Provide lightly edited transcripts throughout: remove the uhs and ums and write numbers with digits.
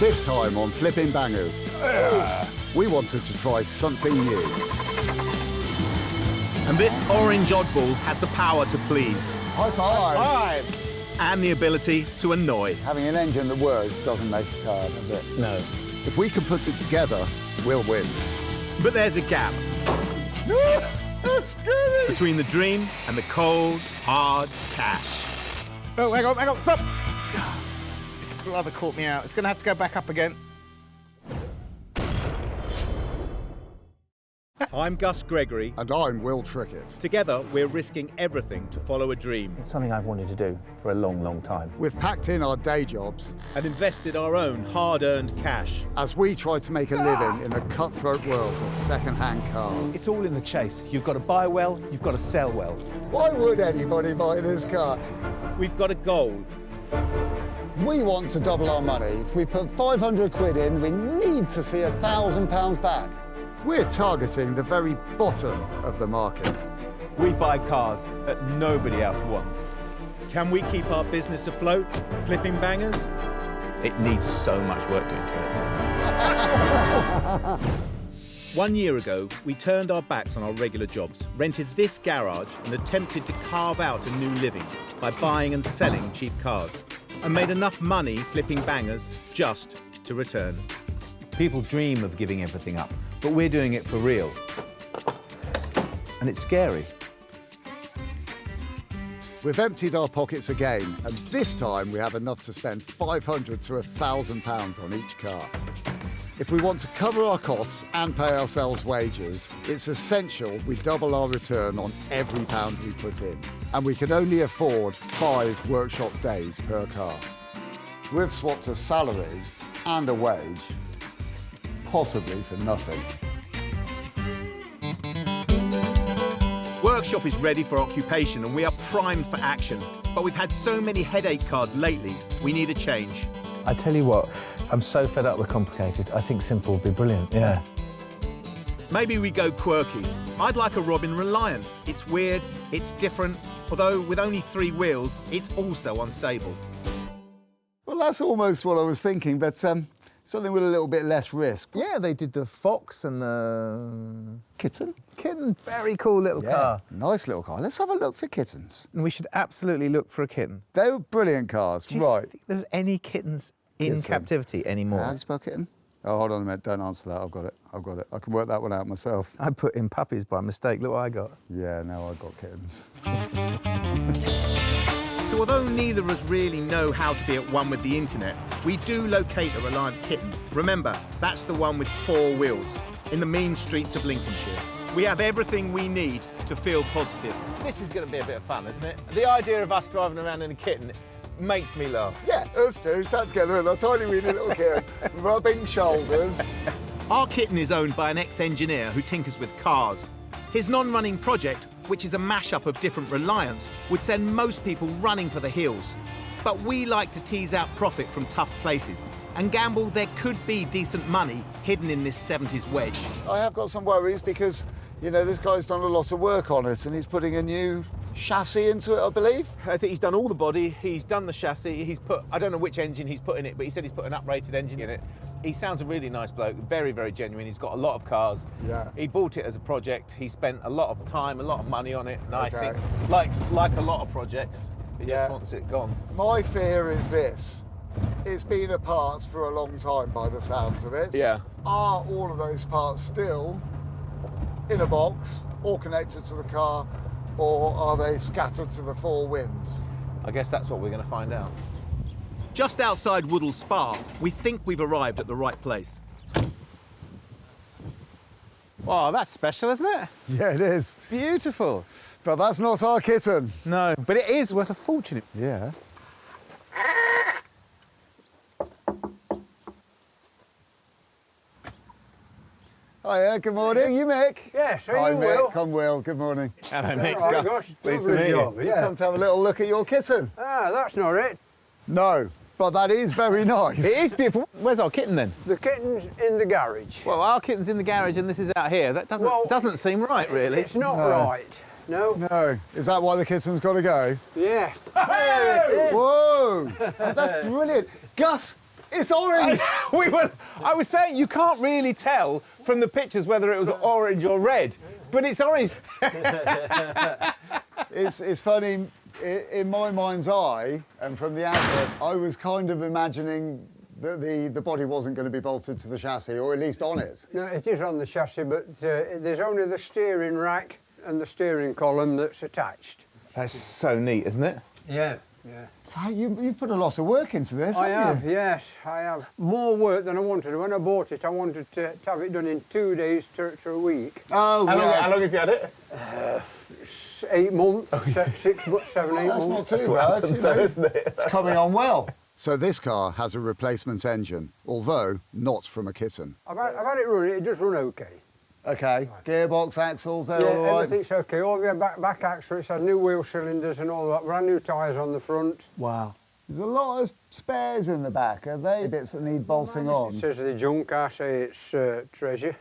This time on Flipping Bangers, we wanted to try something new. And this orange oddball has the power to please. High five! And the ability to annoy. Having an engine that works doesn't make a car, does it? No. If we can put it together, we'll win. But there's a gap That's scary! between the dream and the cold, hard cash. Oh, hang on, stop! It's rather caught me out. It's going to have to go back up again. I'm Gus Gregory. And I'm Will Trickett. Together, we're risking everything to follow a dream It's something I've wanted to do for a long, long time. We've packed in our day jobs and invested our own hard-earned cash. as we try to make a living in a cutthroat world of second-hand cars. It's all in the chase. You've got to buy well, you've got to sell well. Why would anybody buy this car? We've got a goal. We want to double our money. If we put 500 quid in, we need to see £1,000 back. We're targeting the very bottom of the market. We buy cars that nobody else wants. Can we keep our business afloat, Flipping Bangers? It needs so much work doing to it. 1 year ago, we turned our backs on our regular jobs, rented this garage and attempted to carve out a new living by buying and selling cheap cars, and made enough money flipping bangers just to return. People dream of giving everything up, but we're doing it for real. And it's scary. We've emptied our pockets again, and this time we have enough to spend £500 to £1,000 on each car. If we want to cover our costs and pay ourselves wages, it's essential we double our return on every pound we put in. And we can only afford 5 workshop days per car. We've swapped a salary and a wage, possibly for nothing. Workshop is ready for occupation and we are primed for action. But we've had so many headache cars lately, we need a change. I tell you what, I'm so fed up with complicated. I think simple would be brilliant, yeah. Maybe we go quirky. I'd like a Robin Reliant. It's weird, it's different, although with only 3 wheels, it's also unstable. Well, that's almost what I was thinking, but something with a little bit less risk. Yeah, they did the Fox and the Kitten? Kitten. Very cool little car. Nice little car. Let's have a look for kittens. And we should absolutely look for a kitten. They were brilliant cars, Do you right. think there's any kittens in Kitten. captivity anymore? How do you spell kitten? Oh, hold on a minute. Don't answer that. I've got it. I can work that one out myself. I put in puppies by mistake. Look what I got. Yeah, no, I've got kittens. So although neither of us really know how to be at one with the internet, we do locate a Reliant Kitten. Remember, that's the one with 4 wheels, in the mean streets of Lincolnshire. We have everything we need to feel positive. This is going to be a bit of fun, isn't it? The idea of us driving around in a kitten makes me laugh. Yeah, us two sat together in a tiny weeny little kitten, rubbing shoulders. Our kitten is owned by an ex-engineer who tinkers with cars. His non-running project, which is a mashup of different Reliants, would send most people running for the hills. But we like to tease out profit from tough places and gamble there could be decent money hidden in this 70s wedge. I have got some worries because, you know, this guy's done a lot of work on it and he's putting a new chassis into it, I believe. I think he's done all the body, he's done the chassis, he's put, I don't know which engine he's put in it, but he said he's put an uprated engine in it. He sounds a really nice bloke, very, very genuine. He's got a lot of cars. Yeah. He bought it as a project. He spent a lot of time, a lot of money on it. And I Okay. think, like a lot of projects, he Yeah. just wants it gone. My fear is this. It's been apart for a long time by the sounds of it. Yeah. Are all of those parts still in a box or connected to the car, or are they scattered to the 4 winds? I guess that's what we're going to find out. Just outside Woodall Spa, we think we've arrived at the right place. Oh, that's special, isn't it? Yeah, it is. Beautiful. But that's not our kitten. No, but it is worth a fortune. Yeah. Hiya, good morning. You Mick? Yes, Hi, you Mick. Will. Come, Will. Good morning. Hello, Mick. Right, Gus. Gus, Pleased to lovely meet you. job, yeah. Come to have a little look at your kitten. Ah, that's not it. No, but that is very nice. It is beautiful. Where's our kitten then? The kitten's in the garage. Well, our kitten's in the garage and this is out here. That doesn't seem right, really. It's not No. right. No. No. Is that why the kitten's got to go? Yes. There it is. Whoa! That's brilliant. Gus, It's orange! I was saying you can't really tell from the pictures whether it was orange or red, but it's orange. It's funny, in my mind's eye, and from the adverts, I was kind of imagining that the body wasn't going to be bolted to the chassis, or at least on it. No, it is on the chassis, but there's only the steering rack and the steering column that's attached. That's so neat, isn't it? Yeah, yeah. So you've put a lot of work into this, I haven't have, you? yes, I have. More work than I wanted. When I bought it, I wanted to have it done in 2 days to a week. Oh, How yeah. long have you had it? 8 months, 6 months, 7, 8 That's months. not too bad, you know. isn't it? It's coming on well. So this car has a replacement engine, although not from a Kitten. I've had it running, it does run okay. Okay, gearbox, axles, they're Yeah, all right? everything's okay. All the back axle, it's had new wheel cylinders and all that, brand new tyres on the front. Wow. There's a lot of spares in the back, are they? Bits that need bolting on. It says the junk, I say it's treasure.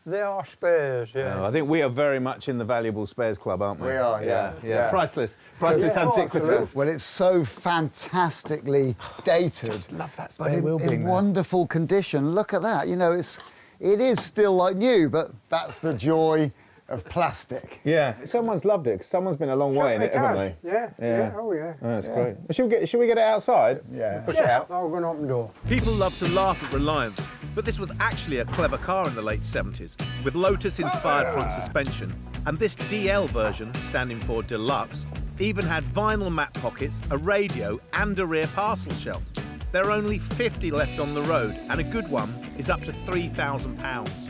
They are spares, yeah. No, I think we are very much in the valuable spares club, aren't we? We are, yeah. Priceless Yeah, antiquities. absolutely. Well, it's so fantastically dated. Love that But spare wheel in being there. wonderful condition. Look at that. You know, it is still like new, but that's the joy of plastic. Yeah, someone's loved it. 'Cause someone's been a long way in it, haven't they? Yeah, oh yeah. Oh, that's great. Should we get it outside? Yeah. Push it out. I'll go and open the door. People love to laugh at Reliance, but this was actually a clever car in the late 70s, with Lotus-inspired front suspension, and this DL version, standing for Deluxe, even had vinyl mat pockets, a radio and a rear parcel shelf. There are only 50 left on the road, and a good one is up to £3,000.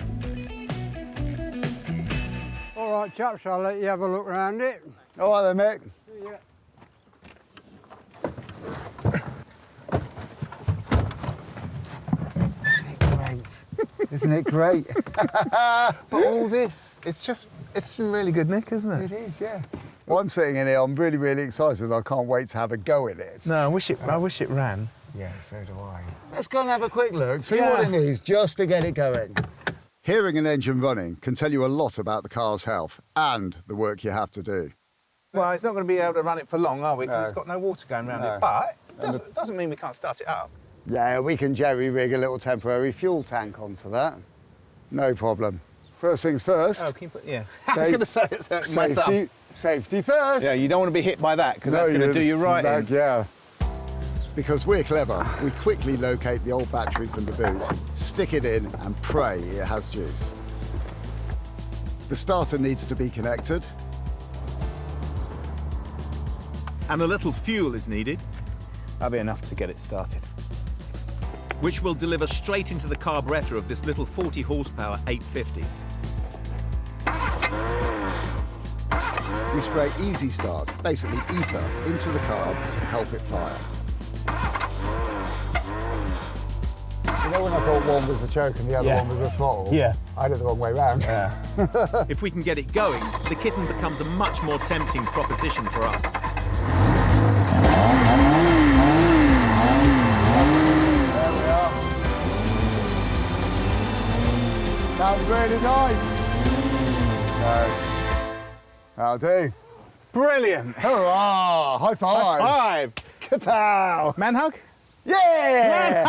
All right, chaps, I'll let you have a look around it. All right then, Mick. Yeah. Isn't it great? But all this, it's in really good nick, isn't it? It is, yeah. Well, I'm sitting in here, I'm really, really excited. I can't wait to have a go at it. No, I wish it ran. Yeah, so do I. Let's go and have a quick look, see what it needs just to get it going. Hearing an engine running can tell you a lot about the car's health and the work you have to do. Well, it's not going to be able to run it for long, are we? Because No. it's got no water going around No. it. But it doesn't mean we can't start it up. Yeah, we can jerry-rig a little temporary fuel tank onto that. No problem. First things first. Oh, can you put, yeah. I was going to say it's Safety first. Yeah, you don't want to be hit by that because that's going to do you right in. Yeah. Because we're clever, we quickly locate the old battery from the boot, stick it in and pray it has juice. The starter needs to be connected. And a little fuel is needed, That'll be enough to get it started. which will deliver straight into the carburettor of this little 40 horsepower 850. We spray Easy Start, basically ether, into the carb to help it fire. You know when I thought one was a choke and the other one was a throttle? Yeah. I did it the wrong way round. Yeah. If we can get it going, the Kitten becomes a much more tempting proposition for us. There we are. Sounds really nice. No. That'll do. Brilliant. Hurrah! High five! Five. Kapow! Man hug? Yeah!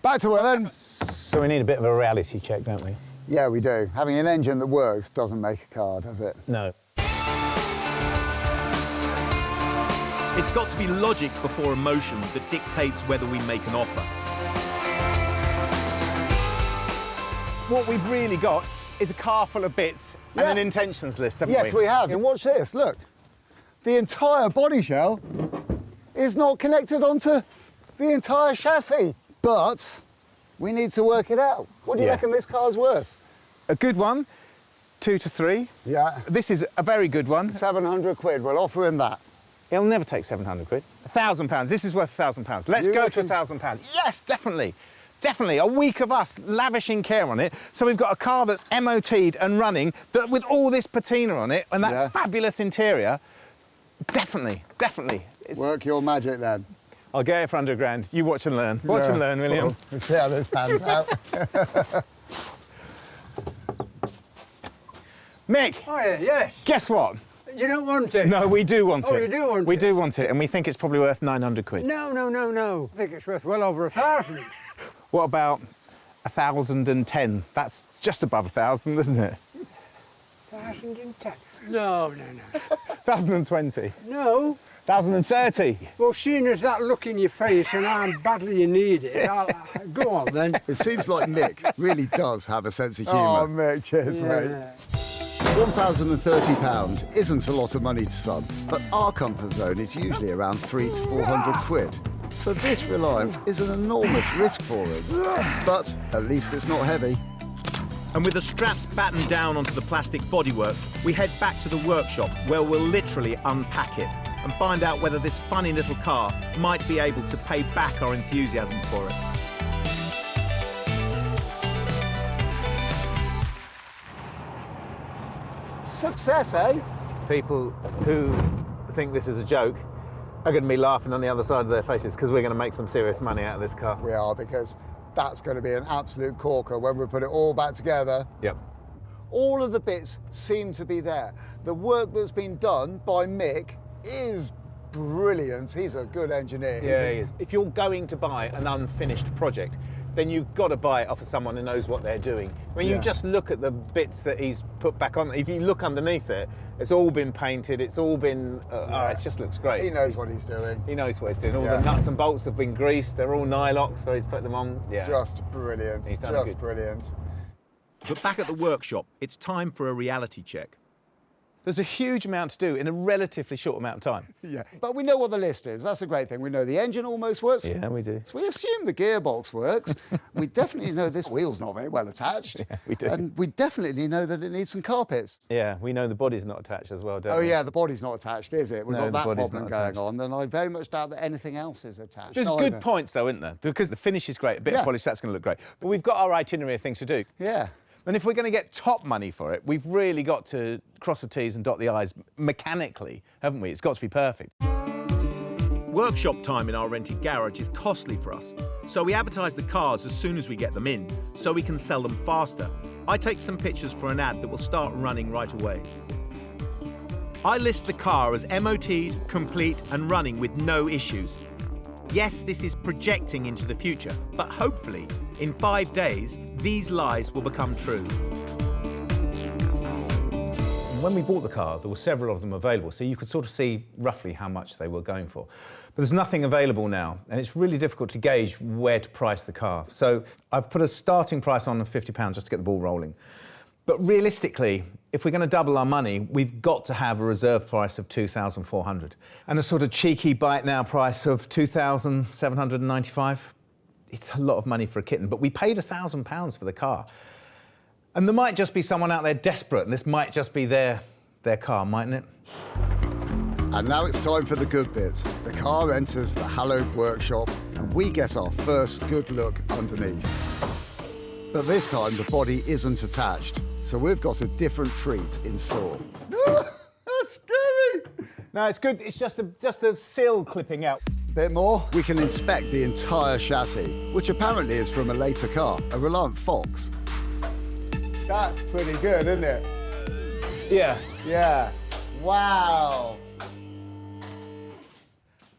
Back to work then. So we need a bit of a reality check, don't we? Yeah, we do. Having an engine that works doesn't make a car, does it? No. It's got to be logic before emotion that dictates whether we make an offer. What we've really got is a car full of bits and Yeah. an intentions list, haven't Yes, we have. And watch this, look. The entire body shell is not connected onto the entire chassis. But we need to work it out. What do you Yeah. reckon this car's worth? A good one, 2 to 3. Yeah. This is a very good one. 700 quid, we'll offer him that. He'll never take 700 quid. £1,000. This is worth £1,000. Let's You go reckon? to £1,000. Yes, definitely. Definitely. A week of us lavishing care on it. So we've got a car that's MOT'd and running, that with all this patina on it and that Yeah. fabulous interior. Definitely, definitely. Work your magic then. I'll get it for £100. You watch and learn. Watch Yeah. and learn, William. Well, let's see how this pans out. Mick, Oh, yeah, yes. guess what? You don't want it? No, we do want it. Oh, you do want it? We do want it, and we think it's probably worth 900 quid. No, no, no, no. I think it's worth well over 1,000. What about 1,010? That's just above 1,000, isn't it? 1,010. No, no, no. 1,020. No. 1,030. Well, seeing as that look in your face and how badly you need it, go on then. It seems like Mick really does have a sense of humour. Oh, mate, cheers, mate. Yeah. £1,030 isn't a lot of money to some, but our comfort zone is usually around 300 to 400 quid. So this Reliance is an enormous risk for us. But at least it's not heavy. And with the straps battened down onto the plastic bodywork, we head back to the workshop where we'll literally unpack it and find out whether this funny little car might be able to pay back our enthusiasm for it. Success, eh? People who think this is a joke are going to be laughing on the other side of their faces because we're going to make some serious money out of this car. We are, because that's going to be an absolute corker when we put it all back together. Yep. All of the bits seem to be there. The work that's been done by Mick is brilliant. He's a good engineer. Yeah, he is. If you're going to buy an unfinished project, then you've got to buy it off of someone who knows what they're doing. When you Yeah. just look at the bits that he's put back on, if you look underneath it, it's all been painted, it's all been, it just looks great. He knows what he's doing. He knows what he's doing. All Yeah. the nuts and bolts have been greased, they're all Nylox where he's put them on. Yeah. Just brilliant. He's done Just good. brilliant. But back at the workshop, it's time for a reality check. There's a huge amount to do in a relatively short amount of time. Yeah. But we know what the list is. That's a great thing. We know the engine almost works. Yeah, we do. So we assume the gearbox works. We definitely know this wheel's not very well attached. Yeah, we do. And we definitely know that it needs some carpets. Yeah, we know the body's not attached as well, don't Oh we? yeah, the body's not attached, is it? We've No, got the that body's problem not going attached. on, and I very much doubt that anything else is attached. There's either. good points though, isn't there? Because the finish is great, a bit Yeah. of polish, that's going to look great. But we've got our itinerary of things to do. Yeah. And if we're going to get top money for it, we've really got to cross the T's and dot the I's mechanically, haven't we? It's got to be perfect. Workshop time in our rented garage is costly for us, so we advertise the cars as soon as we get them in, so we can sell them faster. I take some pictures for an ad that will start running right away. I list the car as MOT'd, complete and running with no issues. Yes, this is projecting into the future, but hopefully, in 5 days, these lies will become true. When we bought the car, there were several of them available, so you could sort of see roughly how much they were going for. But there's nothing available now, and it's really difficult to gauge where to price the car. So I've put a starting price on of £50 just to get the ball rolling. But realistically, if we're going to double our money, we've got to have a reserve price of $2,400 and a sort of cheeky buy it now price of $2,795. It's a lot of money for a kitten, but we paid £1,000 for the car. And there might just be someone out there desperate, and this might just be their car, mightn't it? And now it's time for the good bit. The car enters the hallowed workshop, and we get our first good look underneath. But this time, the body isn't attached, so we've got a different treat in store. That's scary! No, it's good. It's just the sill clipping out. Bit more, we can inspect the entire chassis, which apparently is from a later car, a Reliant Fox. That's pretty good, isn't it? Yeah. Yeah. Wow.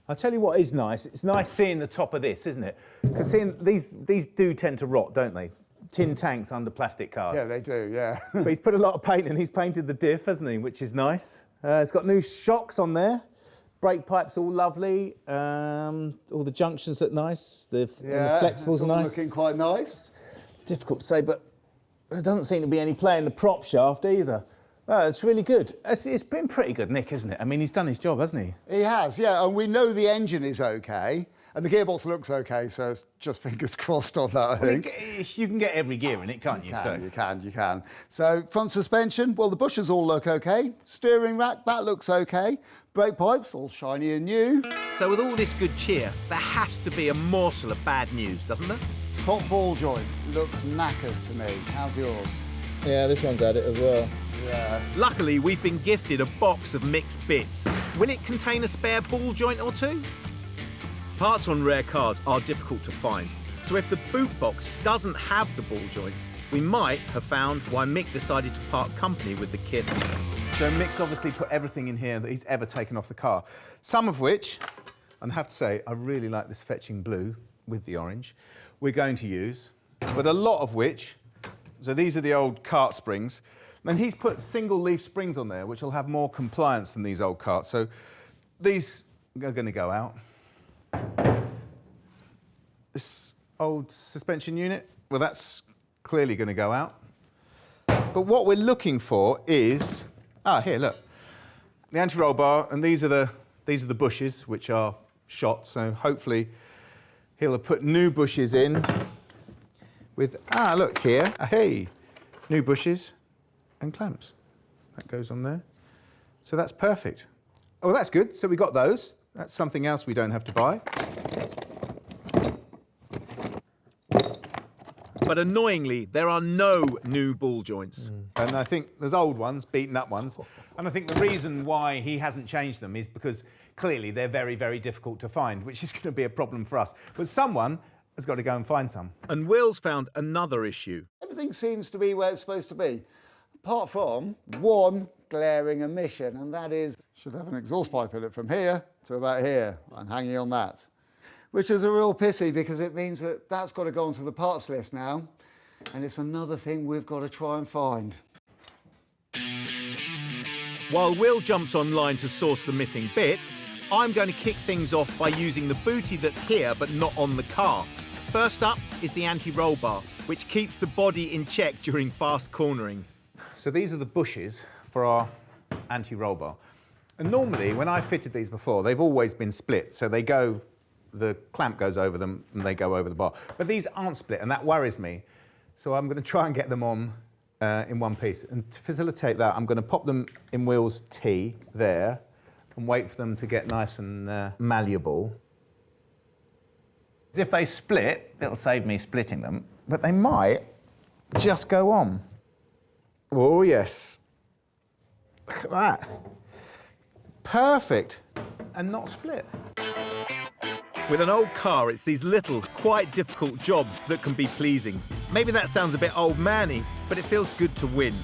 I'll tell you what is nice. It's nice seeing the top of this, isn't it? Because seeing these do tend to rot, don't they? Tin tanks under plastic cars. Yeah, they do, yeah. But he's put a lot of paint in. He's painted the diff, hasn't he? Which is nice. It's got new shocks on there. Brake pipes all lovely. All the junctions look nice. The flexibles are nice. Looking quite nice. Difficult to say, but there doesn't seem to be any play in the prop shaft either. It's really good. It's been pretty good, Nick, isn't it? I mean, he's done his job, hasn't he? He has, yeah, and we know the engine is okay, and the gearbox looks okay, so it's just fingers crossed on that, I think. You can get every gear in it, can't you? You can. So, front suspension, well, the bushes all look okay. Steering rack, that looks okay. Brake pipes, all shiny and new. So with all this good cheer, there has to be a morsel of bad news, doesn't there? Top ball joint looks knackered to me. How's yours? Yeah, this one's had it as well. Yeah. Luckily, we've been gifted a box of mixed bits. Will it contain a spare ball joint or two? Parts on rare cars are difficult to find, So if the boot box doesn't have the ball joints, we might have found why Mick decided to part company with the kit. So Mick's obviously put everything in here that he's ever taken off the car. Some of which, and I have to say, I really like this fetching blue with the orange, we're going to use, but a lot of which, so these are the old cart springs, and he's put single leaf springs on there, which will have more compliance than these old carts. So these are going to go out. This old suspension unit, well, that's clearly going to go out. But what we're looking for is, here, look, the anti-roll bar, and these are the bushes, which are shot. So hopefully he'll have put new bushes in with, look here, hey, new bushes and clamps. That goes on there. So that's perfect. Oh, that's good. So we got those. That's something else we don't have to buy. But annoyingly, there are no new ball joints. And I think there's old ones, beaten up ones. And I think the reason why he hasn't changed them is because clearly they're very, very difficult to find, which is going to be a problem for us. But someone has got to go and find some. And Will's found another issue. Everything seems to be where it's supposed to be, apart from one glaring omission, and that is, should have an exhaust pipe in it from here to about here, and hanging on that. Which is a real pity, because it means that that's got to go onto the parts list now, and it's another thing we've got to try and find. While Will jumps online to source the missing bits, I'm going to kick things off by using the booty that's here but not on the car. First up is the anti-roll bar, which keeps the body in check during fast cornering. So these are the bushes for our anti-roll bar. And normally, when I fitted these before, they've always been split. So they go, the clamp goes over them and they go over the bar. But these aren't split, and that worries me. So I'm going to try and get them on in one piece. And to facilitate that, I'm going to pop them in Will's T there and wait for them to get nice and malleable. If they split, it'll save me splitting them, but they might just go on. Oh, yes. Look at that. Perfect. And not split. With an old car, it's these little, quite difficult jobs that can be pleasing. Maybe that sounds a bit old-manny, but it feels good to win.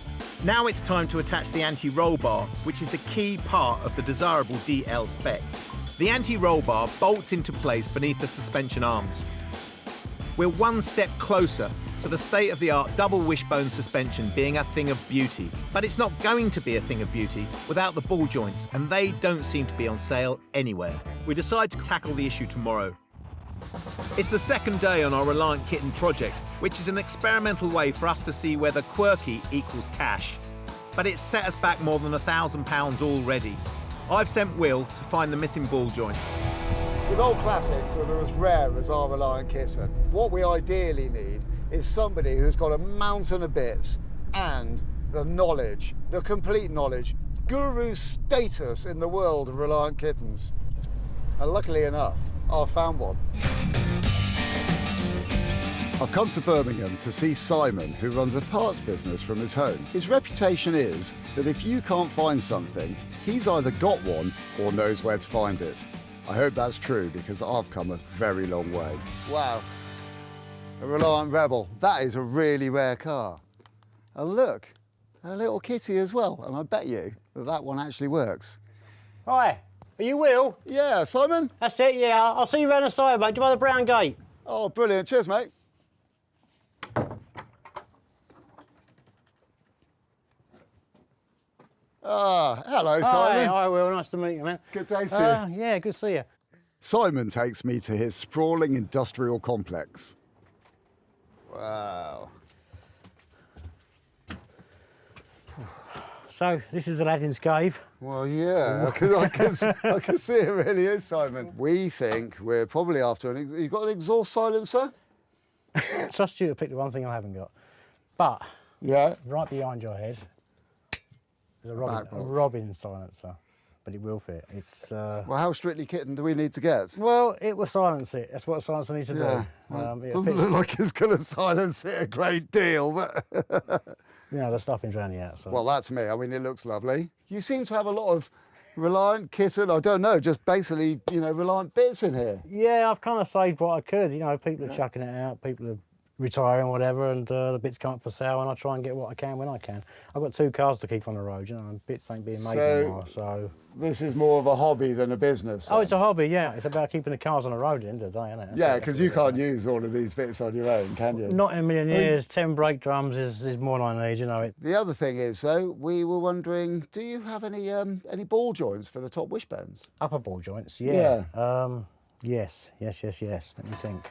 Now it's time to attach the anti-roll bar, which is the key part of the desirable DL spec. The anti-roll bar bolts into place beneath the suspension arms. We're one step closer to the state-of-the-art double wishbone suspension being a thing of beauty. But it's not going to be a thing of beauty without the ball joints, and they don't seem to be on sale anywhere. We decide to tackle the issue tomorrow. It's the second day on our Reliant Kitten project, which is an experimental way for us to see whether quirky equals cash. But it's set us back more than £1,000 already. I've sent Will to find the missing ball joints. With old classics that are as rare as our Reliant Kitten, what we ideally need is somebody who's got a mountain of bits and the knowledge, the complete knowledge, guru status in the world of Reliant Kittens. And luckily enough, I've found one. I've come to Birmingham to see Simon, who runs a parts business from his home. His reputation is that if you can't find something, he's either got one or knows where to find it. I hope that's true, because I've come a very long way. Wow, a Reliant Rebel. That is a really rare car. And look, a little kitty as well, and I bet you that that one actually works. Hi, are you Will? Yeah, Simon? That's it, yeah. I'll see you round the side, mate. Do you by the brown gate? Oh, brilliant. Cheers, mate. Ah, hello, Simon. Hi, Will. Nice to meet you, man. Good day to you. Yeah, good to see you. Simon takes me to his sprawling industrial complex. Wow. So, this is Aladdin's cave. Well, yeah, I can see it really is, Simon. We think we're probably after you've got an exhaust silencer? Trust you to pick the one thing I haven't got. But, Yeah. right behind your head, there's a Robin silencer. But it will fit. It's Well, how strictly kitten do we need to get? well, it will silence it. That's what a silencer needs to do. Well, It doesn't fits- look like it's going to silence it a great deal, but... You know, the stuffing's around the outside. Well, that's me. I mean, it looks lovely. You seem to have a lot of Reliant Kitten, I don't know, just basically, you know, Reliant bits in here. Yeah, I've kind of saved what I could. You know, people are chucking it out, people are retiring or whatever, and the bits come up for sale, and I try and get what I can when I can. I've got 2 cars to keep on the road, you know, and bits ain't being made anymore, so... This is more of a hobby than a business. Oh, it's a hobby, yeah. It's about keeping the cars on the road at the end of the day, isn't it? Yeah, because you can't use all of these bits on your own, can you? Not in a million years. 10 brake drums is more than I need, you know. The other thing is, though, we were wondering, do you have any ball joints for the top wishbones? Upper ball joints, yeah. Yes. Let me think.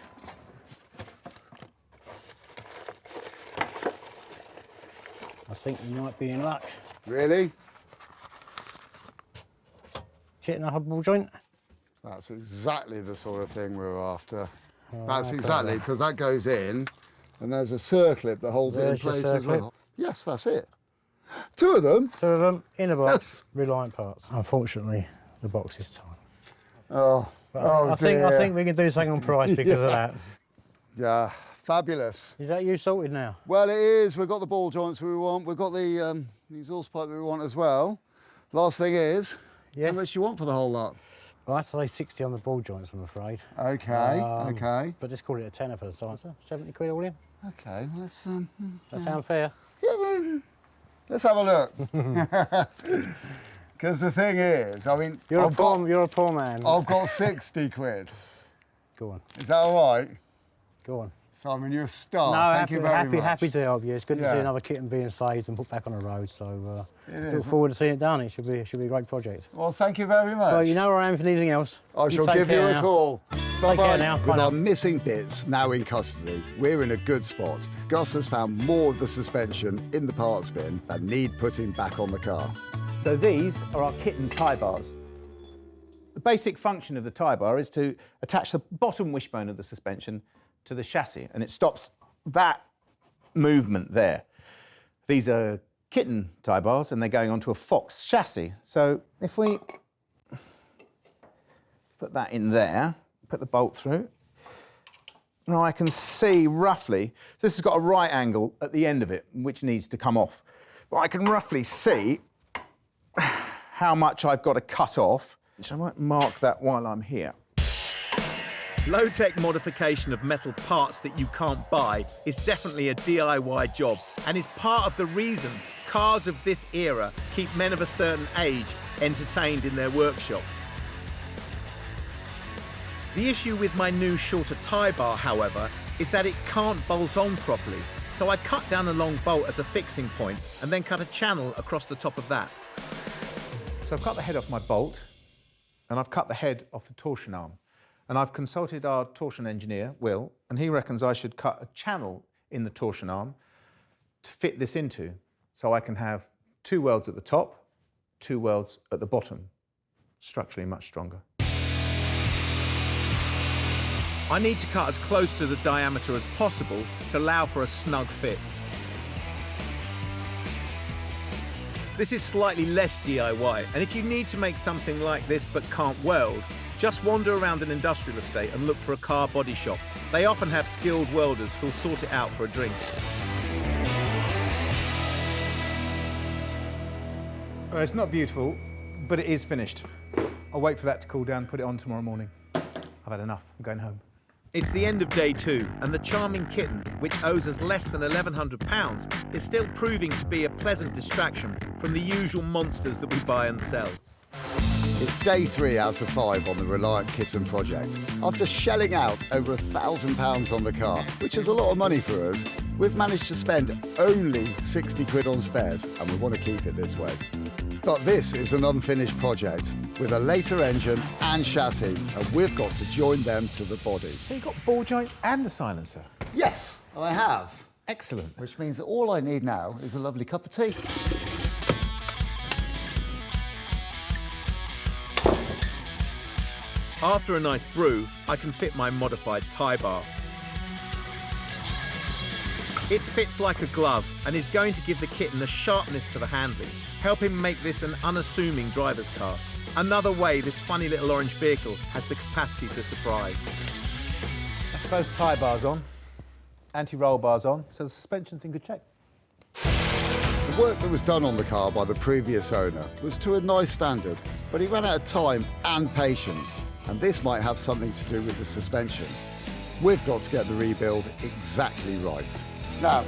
I think you might be in luck. Really? Kitten upper ball joint? That's exactly the sort of thing we're after. That's exactly, because that goes in, and there's a circlip that holds it in place as well. Yes, that's it. 2 of them? 2 of them, in a box, Yes. Reliant parts. Unfortunately, the box is tiny. Oh, I think we can do something on price because of that. Yeah, fabulous. Is that you sorted now? Well, it is. We've got the ball joints we want. We've got the exhaust pipe that we want as well. Last thing is, how much do you want for the whole lot? Well, I have to say 60 on the ball joints, I'm afraid. Okay, okay. But just call it a tenner for the silencer. 70 quid all in. Okay, let's... That sound fair? Yeah, well, let's have a look. Because the thing is, I mean... You're a poor man. I've got 60 quid. Go on. Is that all right? Go on. Simon, you're a star. No, Thank you very much. happy to help you. It's good to see another kitten being saved and put back on the road. So look forward to seeing it done. It should be a great project. Well, thank you very much. Well, you know where I am if you need anything else. I shall take give you care a now. call. Take care now. With our missing bits now in custody, we're in a good spot. Gus has found more of the suspension in the parts bin that need putting back on the car. So these are our kitten tie bars. The basic function of the tie bar is to attach the bottom wishbone of the suspension to the chassis, and it stops that movement there. These are kitten tie bars, and they're going onto a Fox chassis. So if we put that in there, put the bolt through, now I can see roughly, so this has got a right angle at the end of it, which needs to come off. But I can roughly see how much I've got to cut off, so I might mark that while I'm here. Low-tech modification of metal parts that you can't buy is definitely a DIY job and is part of the reason cars of this era keep men of a certain age entertained in their workshops. The issue with my new shorter tie bar, however, is that it can't bolt on properly, so I cut down a long bolt as a fixing point and then cut a channel across the top of that. So I've cut the head off my bolt, and I've cut the head off the torsion arm. And I've consulted our torsion engineer, Will, and he reckons I should cut a channel in the torsion arm to fit this into, so I can have 2 welds at the top, 2 welds at the bottom, structurally much stronger. I need to cut as close to the diameter as possible to allow for a snug fit. This is slightly less DIY, and if you need to make something like this but can't weld, just wander around an industrial estate and look for a car body shop. They often have skilled welders who'll sort it out for a drink. Well, it's not beautiful, but it is finished. I'll wait for that to cool down, put it on tomorrow morning. I've had enough, I'm going home. It's the end of day 2, and the charming kitten, which owes us less than £1,100, is still proving to be a pleasant distraction from the usual monsters that we buy and sell. It's day 3 out of 5 on the Reliant Kitten project. After shelling out over £1,000 on the car, which is a lot of money for us, we've managed to spend only 60 quid on spares, and we want to keep it this way. But this is an unfinished project with a later engine and chassis, and we've got to join them to the body. So you've got ball joints and a silencer? Yes, I have. Excellent. Which means that all I need now is a lovely cup of tea. After a nice brew, I can fit my modified tie bar. It fits like a glove and is going to give the kitten a sharpness to the handling, helping make this an unassuming driver's car. Another way this funny little orange vehicle has the capacity to surprise. I suppose tie bars on, anti-roll bars on, so the suspension's in good shape. The work that was done on the car by the previous owner was to a nice standard, but he ran out of time and patience, and this might have something to do with the suspension. We've got to get the rebuild exactly right. Now,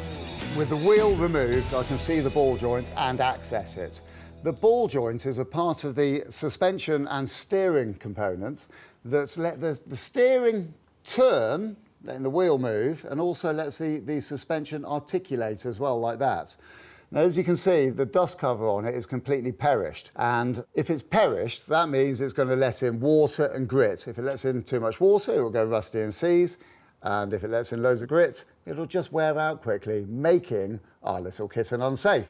with the wheel removed, I can see the ball joint and access it. The ball joint is a part of the suspension and steering components that let the steering turn, letting the wheel move, and also lets the suspension articulate as well, like that. Now, as you can see, the dust cover on it is completely perished. And if it's perished, that means it's going to let in water and grit. If it lets in too much water, it will go rusty and seize. And if it lets in loads of grit, it'll just wear out quickly, making our little kitten unsafe.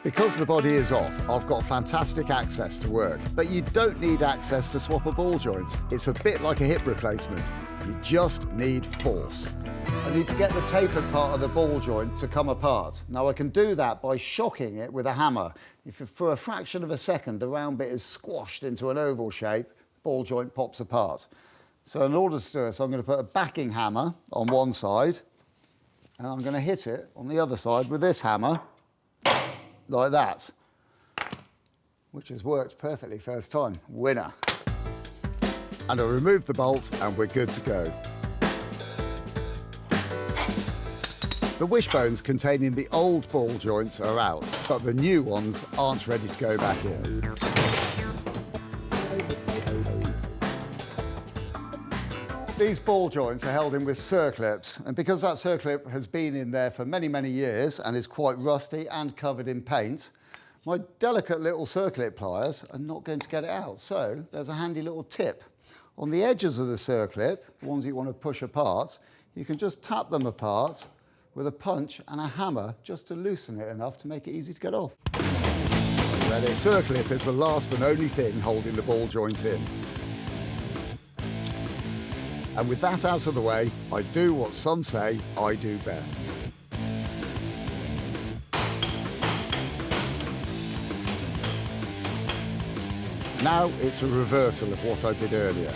Because the body is off, I've got fantastic access to work, but you don't need access to swap a ball joint. It's a bit like a hip replacement. You just need force. I need to get the tapered part of the ball joint to come apart. Now, I can do that by shocking it with a hammer. If for a fraction of a second the round bit is squashed into an oval shape, ball joint pops apart. So in order to do this, I'm going to put a backing hammer on one side, and I'm going to hit it on the other side with this hammer, like that, which has worked perfectly first time. Winner. And I'll remove the bolt and we're good to go. The wishbones containing the old ball joints are out, but the new ones aren't ready to go back in. These ball joints are held in with circlips, and because that circlip has been in there for many, many years and is quite rusty and covered in paint, my delicate little circlip pliers are not going to get it out. So there's a handy little tip. On the edges of the circlip, the ones you want to push apart, you can just tap them apart with a punch and a hammer just to loosen it enough to make it easy to get off. Ready? The circlip is the last and only thing holding the ball joint in. And with that out of the way, I do what some say I do best. Now it's a reversal of what I did earlier.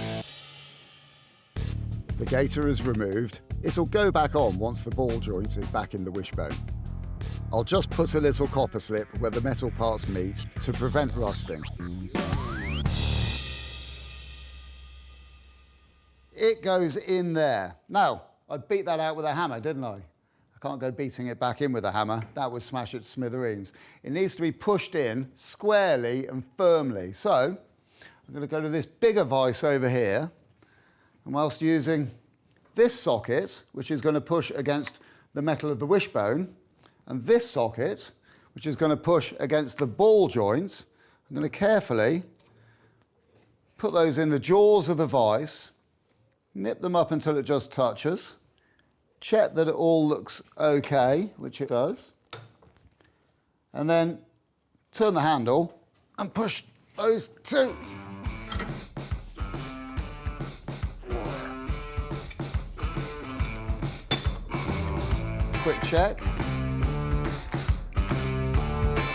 The gaiter is removed. It'll go back on once the ball joint is back in the wishbone. I'll just put a little copper slip where the metal parts meet to prevent rusting. It goes in there. Now, I beat that out with a hammer, didn't I? I can't go beating it back in with a hammer. That would smash it to smithereens. It needs to be pushed in squarely and firmly. So, I'm going to go to this bigger vise over here, and whilst using this socket, which is going to push against the metal of the wishbone, and this socket, which is going to push against the ball joints, I'm going to carefully put those in the jaws of the vise, nip them up until it just touches, check that it all looks okay, which it does, and then turn the handle and push those two. Quick check.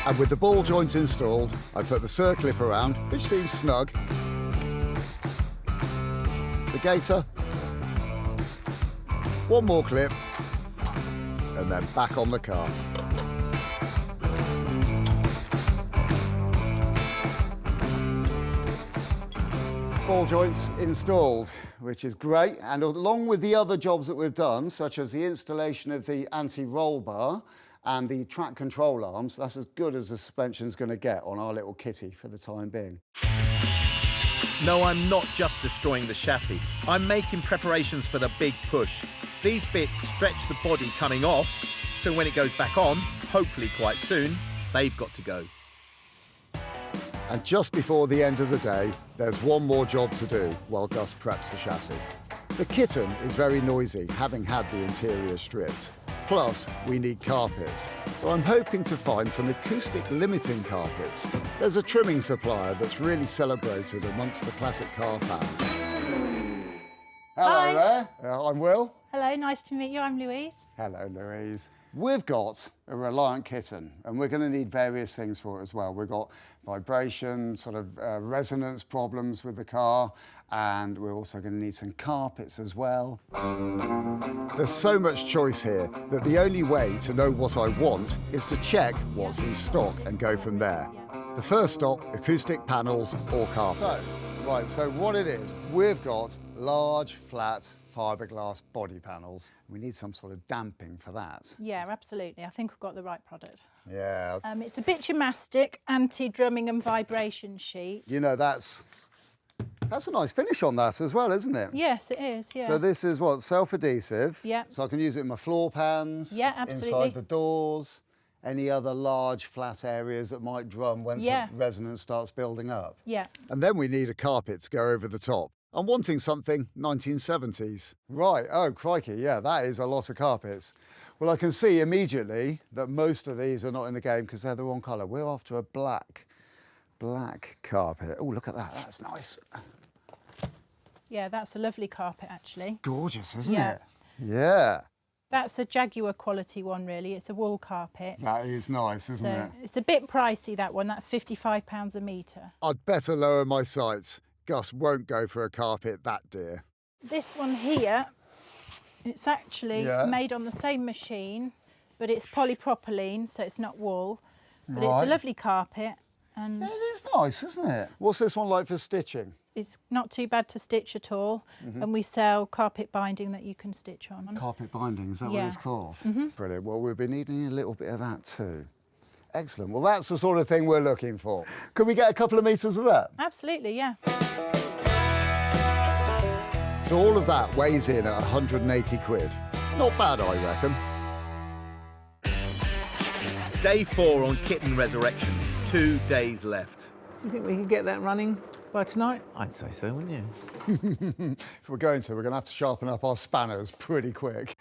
And with the ball joints installed, I put the circlip around, which seems snug, the gaiter, one more clip, and then back on the car. Ball joints installed, which is great, and along with the other jobs that we've done, such as the installation of the anti-roll bar and the track control arms, that's as good as the suspension's going to get on our little kitty for the time being. No, I'm not just destroying the chassis. I'm making preparations for the big push. These bits stretch the body coming off, so when it goes back on, hopefully quite soon, they've got to go. And just before the end of the day, there's one more job to do while Gus preps the chassis. The kitten is very noisy, having had the interior stripped. Plus, we need carpets. So I'm hoping to find some acoustic limiting carpets. There's a trimming supplier that's really celebrated amongst the classic car fans. Hello Hi. there, I'm Will. Hello, nice to meet you. I'm Louise. Hello, Louise. We've got a Reliant Kitten, and we're going to need various things for it as well. We've got vibration, sort of resonance problems with the car, and we're also going to need some carpets as well. There's so much choice here that the only way to know what I want is to check what's in stock and go from there. The first stop, acoustic panels or carpets. So what it is, we've got large, flat, fiberglass body panels. We need some sort of damping for that. Yeah, absolutely. I think we've got the right product. Yeah. It's a bitumastic anti-drumming and vibration sheet. You know, that's a nice finish on that as well, isn't it? Yes, it is, yeah. So this is what, self-adhesive? Yeah. So I can use it in my floor pans? Yeah, absolutely. Inside the doors? Any other large flat areas that might drum when some resonance starts building up? Yeah. And then we need a carpet to go over the top. I'm wanting something 1970s. Right, oh crikey, yeah, that is a lot of carpets. Well, I can see immediately that most of these are not in the game because they're the wrong colour. We're after a black carpet. Oh, look at that, that's nice. Yeah, that's a lovely carpet, actually. Gorgeous, isn't Yeah. it? Yeah. That's a Jaguar quality one, really. It's a wool carpet. That is nice, isn't it? It's a bit pricey, that one. That's £55 a metre. I'd better lower my sights. Gus won't go for a carpet that dear. This one here, it's actually made on the same machine, but it's polypropylene, so it's not wool. But it's a lovely carpet. And it is nice, isn't it? What's this one like for stitching? it's not too bad to stitch at all. And we sell carpet binding that you can stitch on. Carpet binding, is that what it's called? Brilliant. Well, we'll be needing a little bit of that too. Excellent. Well, that's the sort of thing we're looking for. Could we get a couple of metres of that? Absolutely, yeah. So all of that weighs in at 180 quid. Not bad, I reckon. Day 4 on Kitten Resurrection. 2 days left. Do you think we could get that running by tonight? I'd say so, wouldn't you? If we're going to have to sharpen up our spanners pretty quick.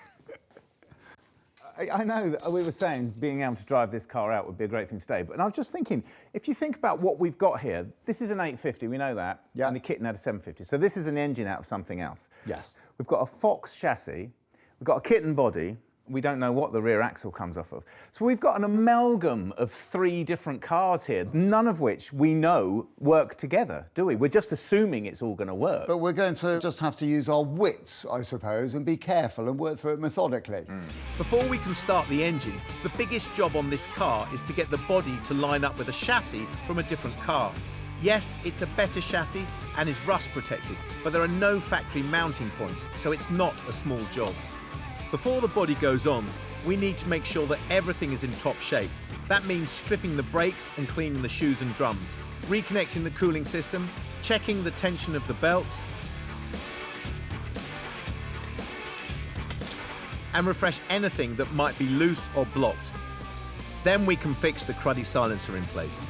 I know that we were saying being able to drive this car out would be a great thing today, but I was just thinking, if you think about what we've got here, this is an 850, we know that, and the Kitten had a 750, so this is an engine out of something else. Yes. We've got a Fox chassis, we've got a Kitten body, we don't know what the rear axle comes off of. So we've got an amalgam of 3 different cars here, none of which we know work together, do we? We're just assuming it's all going to work. But we're going to just have to use our wits, I suppose, and be careful and work through it methodically. Before we can start the engine, the biggest job on this car is to get the body to line up with a chassis from a different car. Yes, it's a better chassis and is rust protected, but there are no factory mounting points, so it's not a small job. Before the body goes on, we need to make sure that everything is in top shape. That means stripping the brakes and cleaning the shoes and drums, reconnecting the cooling system, checking the tension of the belts, and refresh anything that might be loose or blocked. Then we can fix the cruddy silencer in place.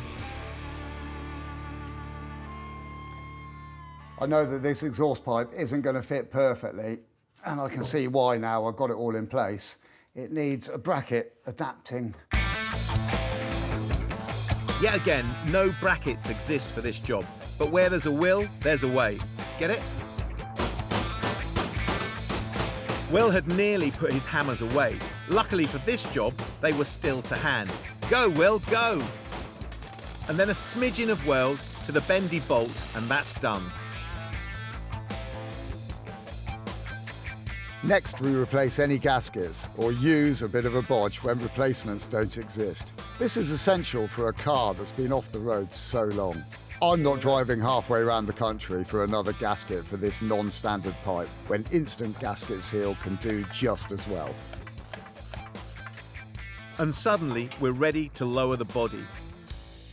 I know that this exhaust pipe isn't going to fit perfectly, and I can see why now. I've got it all in place. It needs a bracket adapting. Yet again, no brackets exist for this job, but where there's a will, there's a way. Get it? Will had nearly put his hammers away. Luckily for this job, they were still to hand. Go, Will, go! And then a smidgen of weld to the bendy bolt, and that's done. Next, we replace any gaskets or use a bit of a bodge when replacements don't exist. This is essential for a car that's been off the road so long. I'm not driving halfway around the country for another gasket for this non-standard pipe when instant gasket seal can do just as well. And suddenly, we're ready to lower the body.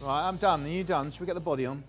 Right, I'm done. Are you done? Should we get the body on?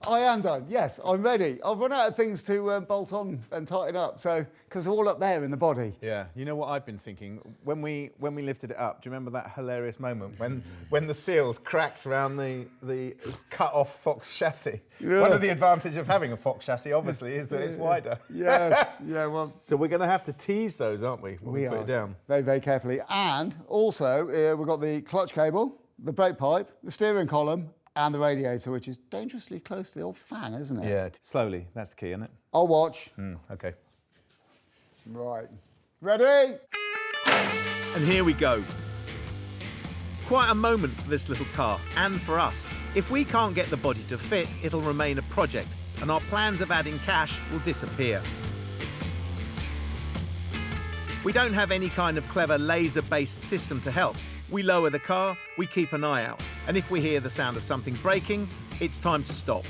I am done, yes, I'm ready. I've run out of things to bolt on and tighten up, so, because they're all up there in the body. Yeah, you know what I've been thinking? When we lifted it up, do you remember that hilarious moment when the seals cracked around the cut-off Fox chassis? Yeah. One of the advantages of having a Fox chassis, obviously, is that it's wider. Yes, yeah, well... So we're going to have to tease those, aren't we, when we put it down? Very, very carefully. And also, we've got the clutch cable, the brake pipe, the steering column, and the radiator, which is dangerously close to the old fan, isn't it? Yeah, slowly. That's the key, isn't it? I'll watch. OK. Right. Ready? And here we go. Quite a moment for this little car, and for us. If we can't get the body to fit, it'll remain a project, and our plans of adding cash will disappear. We don't have any kind of clever laser-based system to help. We lower the car, we keep an eye out, and if we hear the sound of something breaking, it's time to stop.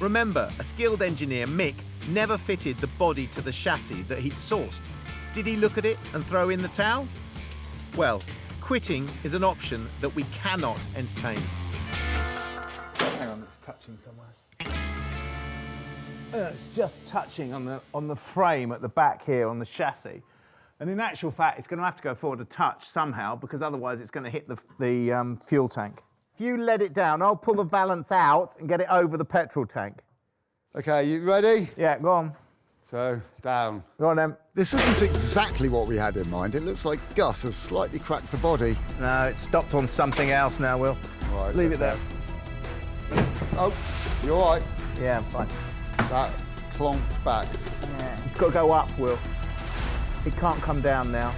Remember, a skilled engineer, Mick, never fitted the body to the chassis that he'd sourced. Did he look at it and throw in the towel? Well, quitting is an option that we cannot entertain. Hang on, it's touching somewhere. It's just touching on the frame at the back here on the chassis. And in actual fact, it's going to have to go forward a touch somehow, because otherwise it's going to hit the fuel tank. If you let it down, I'll pull the valance out and get it over the petrol tank. OK, you ready? Yeah, go on. So, down. Go on then. This isn't exactly what we had in mind. It looks like Gus has slightly cracked the body. No, it's stopped on something else now, Will. Right, Leave it there. Oh, you all right? Yeah, I'm fine. That clonked back. Yeah. It's got to go up, Will. It can't come down now,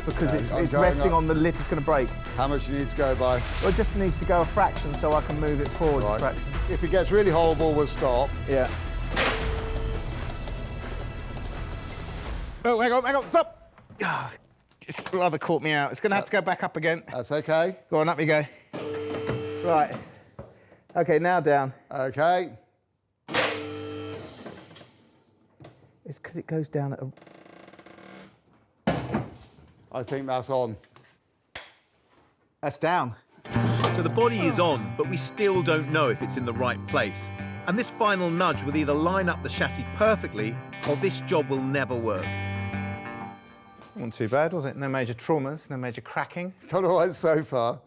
because Okay, it's going resting up. on the lip. It's going to break. How much you need to go by? Well, it just needs to go a fraction so I can move it forward a fraction. If it gets really horrible, we'll stop. Yeah. Oh, hang on, stop! Ah, it's rather caught me out. It's going to have to go back up again. That's OK. Go on, up you go. Right. OK, now down. OK. It's because it goes down at a... I think that's on. That's down. So the body is on, but we still don't know if it's in the right place. And this final nudge will either line up the chassis perfectly, or this job will never work. Wasn't too bad, was it? No major traumas, no major cracking. Done all right so far.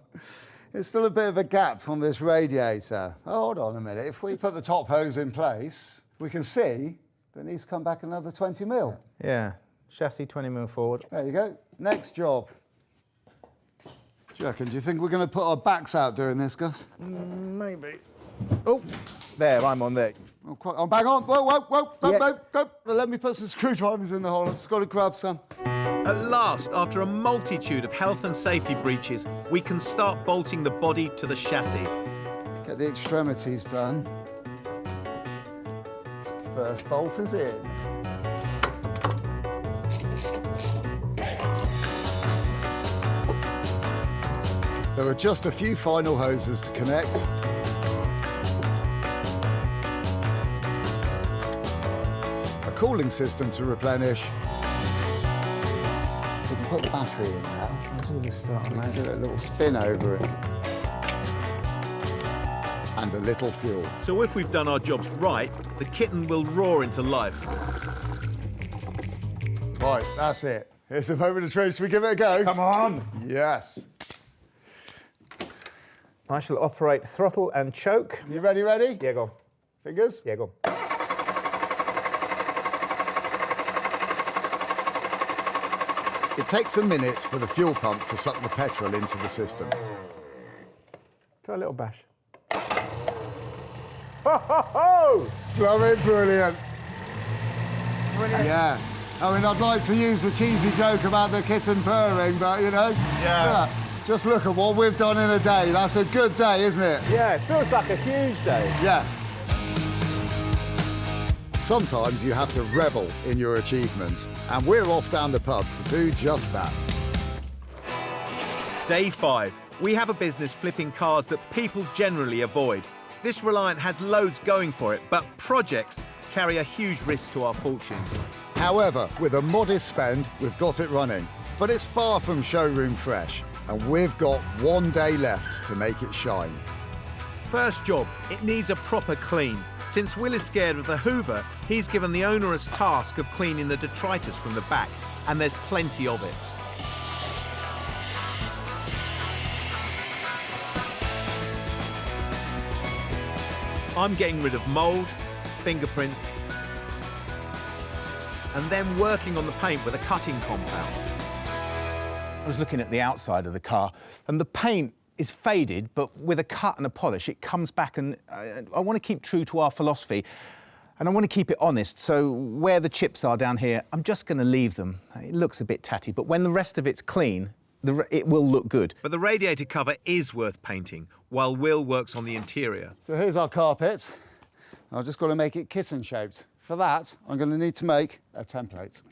There's still a bit of a gap on this radiator. Oh, hold on a minute. If we put the top hose in place, we can see that it needs to come back another 20 mil. Yeah. Chassis 20 mil forward. There you go. Next job. Do you reckon? Do you think we're going to put our backs out doing this, Gus? Maybe. Oh, there, I'm on there. Oh, I'm back on. Whoa, whoa, whoa. Don't Yeah. move. Don't. Let me put some screwdrivers in the hole. I've just got to grab some. At last, after a multitude of health and safety breaches, we can start bolting the body to the chassis. Get the extremities done. First bolt is in. There are just a few final hoses to connect. A cooling system to replenish. We can put the battery in now. Let's do the start, man. Do a little spin over it. And a little fuel. So if we've done our jobs right, the kitten will roar into life. Right, that's it. Here's the moment of truth. Should we give it a go? Come on! Yes. I shall operate throttle and choke. You ready, ready? Yeah, go on. Fingers? Yeah, go on. It takes a minute for the fuel pump to suck the petrol into the system. Try a little bash. Ho, ho, ho! Love it, brilliant. Yeah. I mean, I'd like to use the cheesy joke about the kitten purring, but, you know. Yeah. Just look at what we've done in a day. That's a good day, isn't it? Yeah, it feels like a huge day. Yeah. Sometimes you have to revel in your achievements, and we're off down the pub to do just that. Day 5. We have a business flipping cars that people generally avoid. This Reliant has loads going for it, but projects carry a huge risk to our fortunes. However, with a modest spend, we've got it running. But it's far from showroom fresh, and we've got one day left to make it shine. First job, it needs a proper clean. Since Will is scared of the Hoover, he's given the onerous task of cleaning the detritus from the back, and there's plenty of it. I'm getting rid of mould, fingerprints, and then working on the paint with a cutting compound. I was looking at the outside of the car, and the paint is faded, but with a cut and a polish, it comes back, and I want to keep true to our philosophy. And I want to keep it honest, so where the chips are down here, I'm just going to leave them. It looks a bit tatty, but when the rest of it's clean, it will look good. But the radiator cover is worth painting, while Will works on the interior. So here's our carpet. I've just got to make it kitten shaped. For that, I'm going to need to make a template.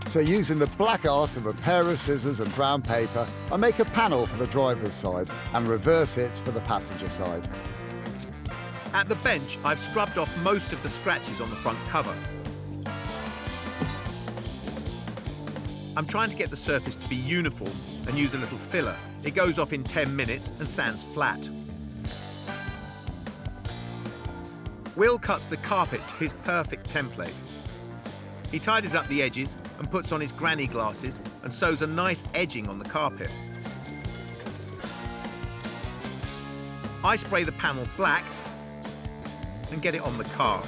So using the black art of a pair of scissors and brown paper, I make a panel for the driver's side and reverse it for the passenger side. At the bench, I've scrubbed off most of the scratches on the front cover. I'm trying to get the surface to be uniform and use a little filler. It goes off in 10 minutes and sands flat. Will cuts the carpet to his perfect template. He tidies up the edges and puts on his granny glasses and sews a nice edging on the carpet. I spray the panel black and get it on the car.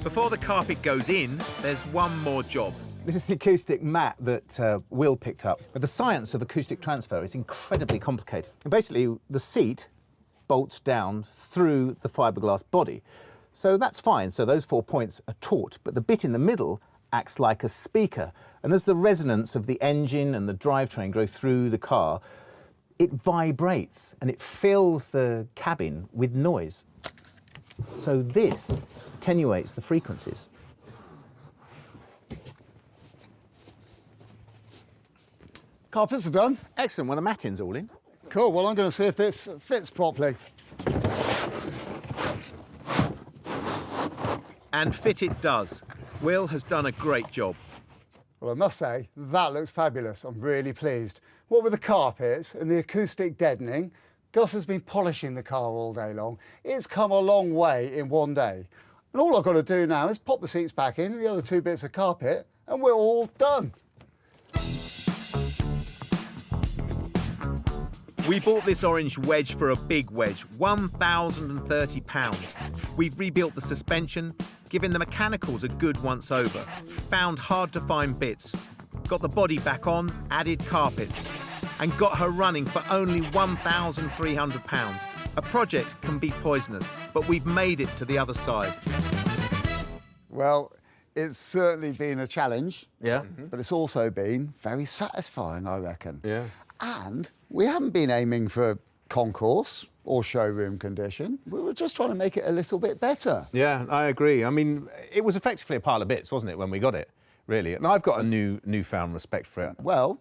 Before the carpet goes in, there's one more job. This is the acoustic mat that Will picked up. But the science of acoustic transfer is incredibly complicated. And basically, the seat bolts down through the fiberglass body. So that's fine, so those 4 points are taut, but the bit in the middle acts like a speaker. And as the resonance of the engine and the drivetrain go through the car, it vibrates and it fills the cabin with noise. So this attenuates the frequencies. Carpets are done. Excellent, well the matting's all in. Cool, well I'm going to see if this fits properly. And fit it does. Will has done a great job. Well, I must say, that looks fabulous. I'm really pleased. What with the carpets and the acoustic deadening, Gus has been polishing the car all day long. It's come a long way in one day. And all I've got to do now is pop the seats back in and the other 2 bits of carpet, and we're all done. We bought this orange wedge for a big wedge, £1,030. We've rebuilt the suspension, given the mechanicals a good once over, found hard to find bits, got the body back on, added carpets, and got her running for only £1,300. A project can be poisonous, but we've made it to the other side. Well, it's certainly been a challenge. Yeah. But it's also been very satisfying, I reckon. Yeah. And we haven't been aiming for concourse or showroom condition. We were just trying to make it a little bit better. Yeah, I agree. I mean, it was effectively a pile of bits, wasn't it, when we got it, really? And I've got a newfound respect for it. Well,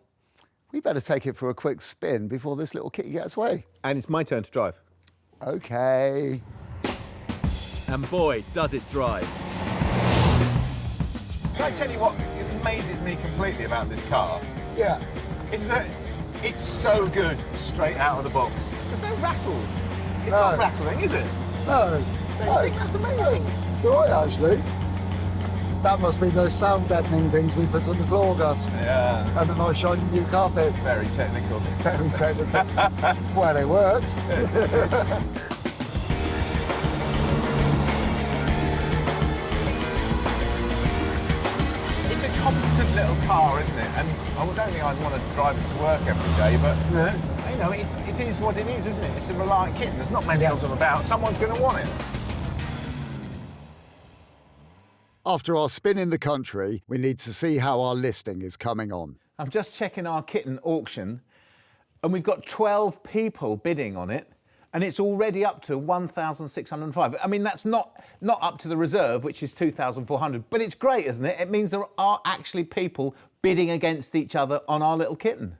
we better take it for a quick spin before this little kitty gets away. And it's my turn to drive. OK. And boy, does it drive. Can I tell you what amazes me completely about this car? Yeah. Is that it's so good straight out of the box. There's no rattles. It's No. not rattling, is it? No. I think that's amazing. Right, actually. That must be those sound deadening things we put on the floor, Gus. Yeah. And the nice shiny new carpets. Very technical. Very technical. Well, it worked. It's a competent little car, isn't it? And I don't think I'd want to drive it to work every day, but you know, it is what it is, isn't it? It's a Reliant Kitten. There's not many of them about. Someone's going to want it. After our spin in the country, we need to see how our listing is coming on. I'm just checking our kitten auction, and we've got 12 people bidding on it, and it's already up to 1,605. I mean, that's not up to the reserve, which is 2,400, but it's great, isn't it? It means there are actually people bidding against each other on our little kitten.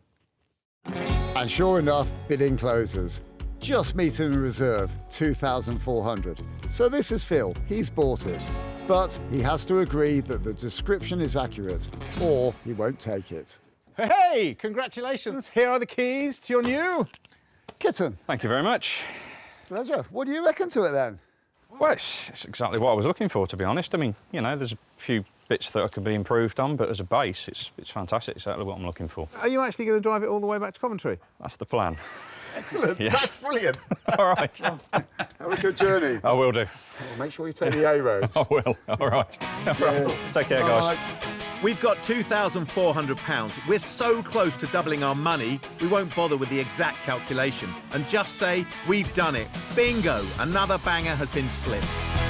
And sure enough, bidding closes. Just meeting the reserve, 2,400. So this is Phil, he's bought it. But he has to agree that the description is accurate, or he won't take it. Hey, congratulations. Here are the keys to your new Kitten, Thank you very much. pleasure. What do you reckon to it then? Well, it's exactly what I was looking for, to be honest. I mean, you know, there's a few bits that could be improved on, but as a base, it's fantastic. Exactly what I'm looking for. Are you actually going to drive it all the way back to Coventry? That's the plan. Excellent. Yeah. That's brilliant. All right. Have a good journey. I will do. Make sure you take the A roads. I will. All right. All right. Take care, guys. Bye. We've got £2,400. We're so close to doubling our money, we won't bother with the exact calculation and just say we've done it. Bingo! Another banger has been flipped.